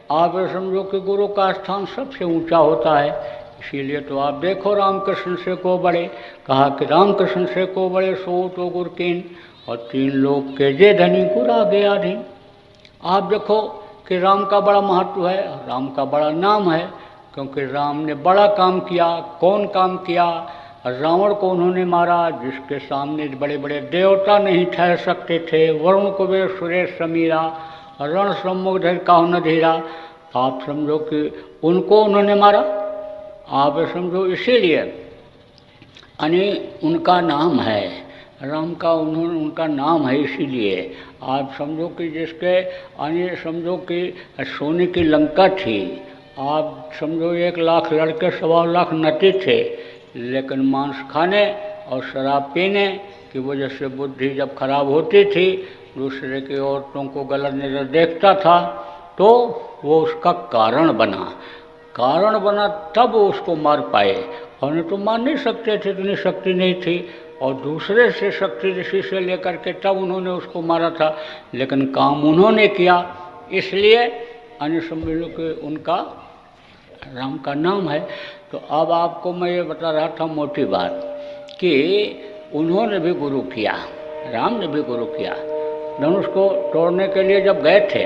आप ये समझो कि गुरु का स्थान सबसे ऊंचा होता है। इसीलिए तो आप देखो रामकृष्ण से को बड़े, कहा कि रामकृष्ण से को बड़े सो तो गुर कीन, और तीन लोग के जे धनी गुर आगे आधीन। आप देखो कि राम का बड़ा महत्व है, राम का बड़ा नाम है, क्योंकि राम ने बड़ा काम किया। कौन काम किया? रावण को उन्होंने मारा, जिसके सामने बड़े बड़े देवता नहीं ठहर सकते थे। वरुण कुबेर सुरेश समीरा, रण सम्मुख धर काहु न धीरा। आप समझो कि उनको उन्होंने मारा। आप समझो इसीलिए यानी उनका नाम है, राम का उनका नाम है। इसीलिए आप समझो कि जिसके यानी समझो कि सोने की लंका थी। आप समझो 1 लाख लड़के 1.25 लाख नटी थे, लेकिन मांस खाने और शराब पीने की वजह से बुद्धि जब खराब होती थी, दूसरे की औरतों को गलत नजर देखता था, तो वो उसका कारण बना तब वो उसको मार पाए। और नहीं तो मार नहीं सकते थे, इतनी शक्ति नहीं थी। और दूसरे से शक्ति ऋषि से लेकर के तब उन्होंने उसको मारा था, लेकिन काम उन्होंने किया। इसलिए अन्य समझ लो कि उनका राम का नाम है। तो अब आपको मैं ये बता रहा था मोटी बात कि उन्होंने भी गुरु किया, राम ने भी गुरु किया। धनुष को तोड़ने के लिए जब गए थे,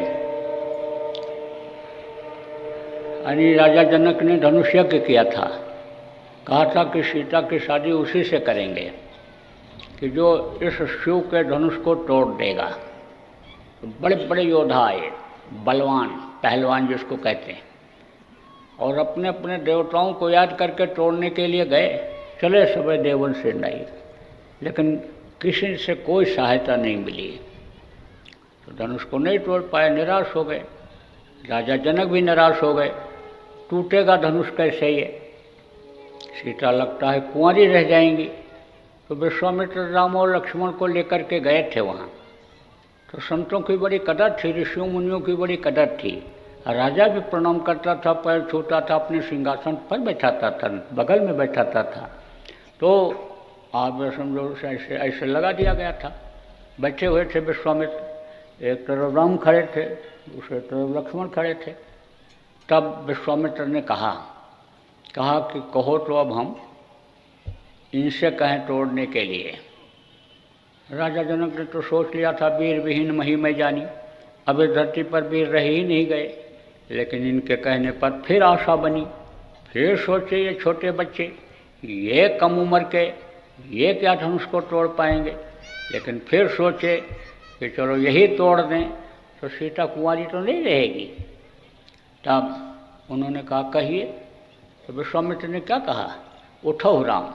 यानी राजा जनक ने धनुष यज्ञ किया था। कहा था कि सीता की शादी उसी से करेंगे कि जो इस शिव के धनुष को तोड़ देगा। तो बड़े बड़े योद्धा आए, बलवान पहलवान जिसको कहते हैं, और अपने अपने देवताओं को याद करके तोड़ने के लिए गए। चले सभी देवन से नहीं, लेकिन किसी से कोई सहायता नहीं मिली। तो धनुष को नहीं तोड़ पाए, निराश हो गए। राजा जनक भी निराश हो गए, टूटेगा धनुष कैसे ये, सीता लगता है कुंवारी रह जाएंगी। तो विश्वामित्र राम और लक्ष्मण को लेकर के गए थे वहाँ। तो संतों की बड़ी कदर थी, ऋषियों मुनियों की बड़ी कदर थी। राजा भी प्रणाम करता था, पैर छूता था, अपने सिंहासन पर बैठाता था, बगल में बैठाता था। तो आप समझो ऐसे ऐसे लगा दिया गया था। बैठे हुए थे विश्वामित्र, एक तरफ राम खड़े थे, दूसरे तरफ लक्ष्मण खड़े थे। तब विश्वामित्र ने कहा कि कहो तो अब हम इनसे कहें तोड़ने के लिए। राजा जनक ने तो सोच लिया था वीर विहीन मही में जानी, अब इस धरती पर वीर रह ही नहीं गए। लेकिन इनके कहने पर फिर आशा बनी। फिर सोचे ये छोटे बच्चे, ये कम उम्र के, ये क्या धनुष को तोड़ पाएंगे। लेकिन फिर सोचे कि चलो यही तोड़ दें तो सीता कुंवारी तो नहीं रहेगी। तब उन्होंने कहा कहिए। तो विश्वामित्र ने क्या कहा, उठो राम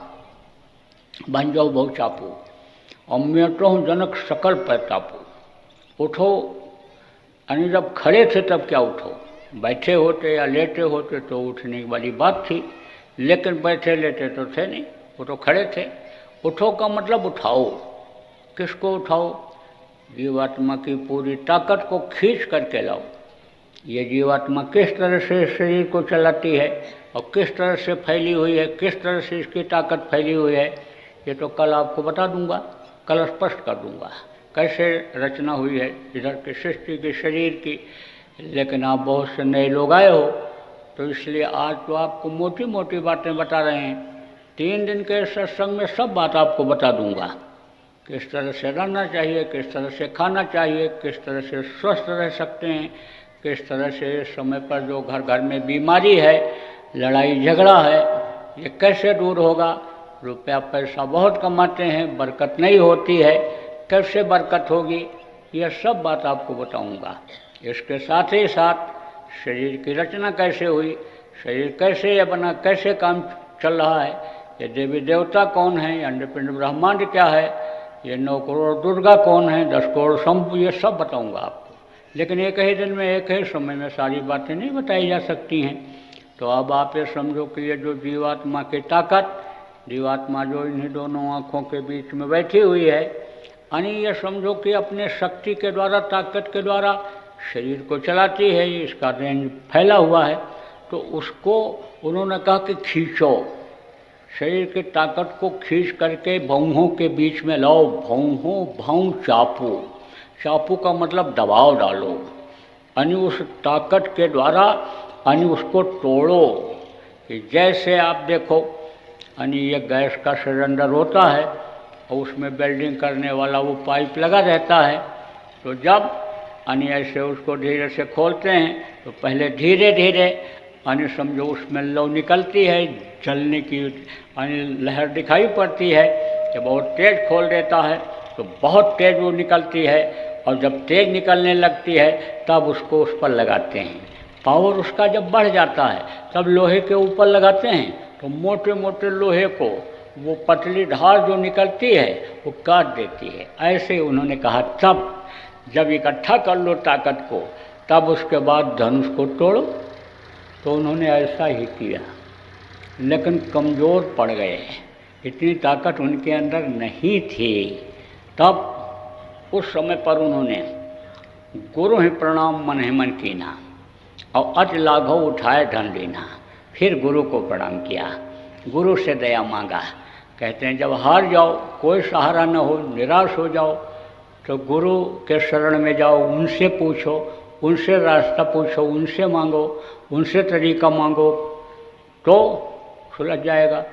बन जाओ बहु चापू, और मैं तो हूँ जनक सकल पैतापू। उठो, यानी जब खड़े थे तब क्या उठो, बैठे होते या लेटे होते तो उठने वाली बात थी, लेकिन बैठे लेटे तो थे नहीं, वो तो खड़े थे। उठो का मतलब उठाओ। किसको उठाओ? जीवात्मा की पूरी ताकत को खींच करके लाओ। ये जीवात्मा किस तरह से शरीर को चलाती है और किस तरह से फैली हुई है, किस तरह से इसकी ताकत फैली हुई है, ये तो कल आपको बता दूंगा, कल स्पष्ट कर दूंगा कैसे रचना हुई है इधर की सृष्टि की, शरीर की। लेकिन आप बहुत से नए लोग आए हो, तो इसलिए आज तो आपको मोटी मोटी बातें बता रहे हैं। 3 दिन के सत्संग में सब बात आपको बता दूंगा, किस तरह से रहना चाहिए, किस तरह से खाना चाहिए, किस तरह से स्वस्थ रह सकते हैं, किस तरह से समय पर जो घर घर में बीमारी है, लड़ाई झगड़ा है, ये कैसे दूर होगा। रुपया पैसा बहुत कमाते हैं, बरकत नहीं होती है, कैसे बरकत होगी, यह सब बात आपको बताऊंगा। इसके साथ ही साथ शरीर की रचना कैसे हुई, शरीर कैसे यह बना, कैसे काम चल रहा है, ये देवी देवता कौन है, अंडपिंड ब्रह्मांड क्या है, ये 9 करोड़ दुर्गा कौन है, 10 करोड़ शंभु, ये सब बताऊंगा आपको। लेकिन एक ही दिन में एक ही समय में सारी बातें नहीं बताई जा सकती हैं। तो अब आप ये समझो कि ये जो जीवात्मा की ताकत, जीवात्मा जो इन्हीं दोनों आँखों के बीच में बैठी हुई है, यानी ये समझो कि अपने शक्ति के द्वारा, ताकत के द्वारा शरीर को चलाती है, इसका रेंज फैला हुआ है। तो उसको उन्होंने कहा कि खींचो, शरीर की ताकत को खींच करके भौहों के बीच में लाओ। भौहों, भौं चापू, चापू का मतलब दबाव डालो। यानी उस ताकत के द्वारा यानी उसको तोड़ो। कि जैसे आप देखो यानी ये गैस का सिलेंडर होता है और उसमें वेल्डिंग करने वाला वो पाइप लगा रहता है, तो जब यानी ऐसे उसको धीरे से खोलते हैं तो पहले धीरे धीरे यानी समझो उसमें लौ निकलती है, जलने की यानी लहर दिखाई पड़ती है। जब बहुत तेज़ खोल देता है तो बहुत तेज़ वो निकलती है, और जब तेज़ निकलने लगती है तब उसको उस पर लगाते हैं। पावर उसका जब बढ़ जाता है तब लोहे के ऊपर लगाते हैं तो मोटे मोटे लोहे को वो पतली धार जो निकलती है वो काट देती है। ऐसे उन्होंने कहा तब जब इकट्ठा कर लो ताकत को तब उसके बाद धनुष को तोड़ो। तो उन्होंने ऐसा ही किया, लेकिन कमज़ोर पड़ गए, इतनी ताकत उनके अंदर नहीं थी। तब उस समय पर उन्होंने गुरु ही प्रणाम मन ही मन कीना और अति लाघव उठाए धन लेना। फिर गुरु को प्रणाम किया, गुरु से दया मांगा। कहते हैं जब हार जाओ, कोई सहारा न हो, निराश हो जाओ, तो गुरु के शरण में जाओ, उनसे पूछो, उनसे रास्ता पूछो, उनसे मांगो, उनसे तरीका मांगो तो सुलझ जाएगा।